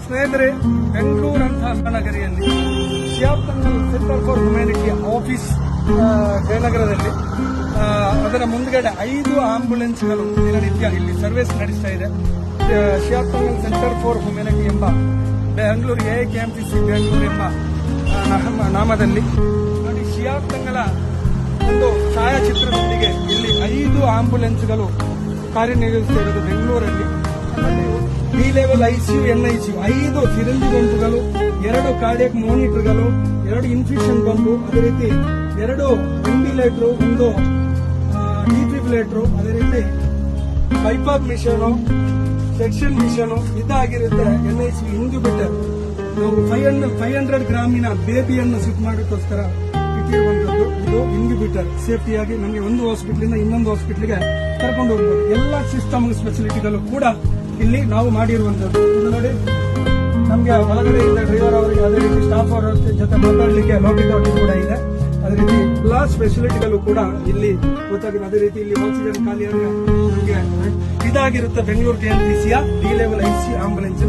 ಸ್ನೇಹಿತರೆ, ಬೆಂಗಳೂರಂಥ ನಗರಿಯಲ್ಲಿ ಶಿಯಾಬ್ತಂಗಲ್ centre for humanity office ಜಯನಗರದಲ್ಲಿ ಅದರ ಮುಂದ್ಗಡೆ 5 ಆಂಬ್ಯುಲೆನ್ಸ್ಗಳು ದಿನನಿತ್ಯ ಇಲ್ಲಿ ಸರ್ವಿಸ್ ನಡೆಸ್ತಾ ಇದೆ. ಶಿಯಾಬ್ತಂಗಲ್ ಸೆಂಟರ್ ಫಾರ್ ಹ್ಯುಮ್ಯಾನಿಟಿ ಎಂಬ ಬೆಂಗಳೂರು AIKMTC ಬೆಂಗಳೂರು ಎಂಬ ನಾಮದಲ್ಲಿ ನೋಡಿ, ಶಿಯಾಬ್ತಂಗಲ ಒಂದು ಛಾಯಾಚಿತ್ರದೊಂದಿಗೆ ಇಲ್ಲಿ 5 ಆಂಬ್ಯುಲೆನ್ಸ್ಗಳು ಕಾರ್ಯನಿರ್ವಹಿಸ್ತಾ ಇರೋದು ಬೆಂಗಳೂರಲ್ಲಿ. B level ICU, NICU 5 syringe ಪಂಪ್ಗಳು, 2 ಕಾರ್ಡಿಯಾಕ್ ಮಾನಿಟರ್ಗಳು, 2 ಇನ್ಫ್ಯೂಷನ್ ಪಂಪು, ಅದೇ ರೀತಿ 2 ವೆಂಟಿಲೇಟರ್, 1 ಡಿಫಿಬ್ರಿಲೇಟರ್, ಅದೇ ರೀತಿ ಬೈಪಾಪ್ ಮಿಷನ್, ಸೆಕ್ಷನ್ ಮಿಷನ್ ಇದಾಗಿರುತ್ತೆ. NICU ಇನ್ಕ್ಯುಬೇಟರ್ ನಾವು 500 ಗ್ರಾಮಿನ ಬೇಬಿಯನ್ನು ಶಿಫ್ಟ್ ಮಾಡೋಕ್ಕೋಸ್ಕರ ಇಟ್ಟಿರುವಂತದ್ದು. ಇದು ಇನ್ಕ್ಯುಬೇಟರ್ ಸೇಫ್ಟಿಯಾಗಿ ನಮಗೆ ಒಂದು ಹಾಸ್ಪಿಟಲ್ ಇನ್ನೊಂದು ಹಾಸ್ಪಿಟಲ್ಗೆ ಕರ್ಕೊಂಡು ಹೋಗ್ಬೋದು. ಎಲ್ಲ ಸಿಸ್ಟಮ್ ಫೆಸಿಲಿಟಿಗಳು ಕೂಡ ಇಲ್ಲಿ ನಾವು ಮಾಡಿರುವಂತದ್ದು. ಇದು ನೋಡಿ, ನಮಗೆ ಒಳಗಡೆಯಿಂದ ಡ್ರೈವರ್ ಅವರಿಗೆ, ಅದೇ ರೀತಿ ಸ್ಟಾಫ್ ಅವರ ಜೊತೆ ಮಾತಾಡಲಿಕ್ಕೆ ಲಾಟಿ ಕೂಡ ಇದೆ. ಅದೇ ರೀತಿ ಗ್ಲಾಸ್ ಫೆಸಿಲಿಟಿಗಳು ಕೂಡ ಇಲ್ಲಿ ಗೊತ್ತಾಗಿದೆ. ಅದೇ ರೀತಿ ಇಲ್ಲಿ ಆಕ್ಸಿಜನ್ ಖಾಲಿಯಾಗಿ ನಮಗೆ ಇದಾಗಿರುತ್ತೆ ಬೆಂಗಳೂರು KMTCಯ D ಲೆವೆಲ್ ICU ಆಂಬುಲೆನ್ಸ್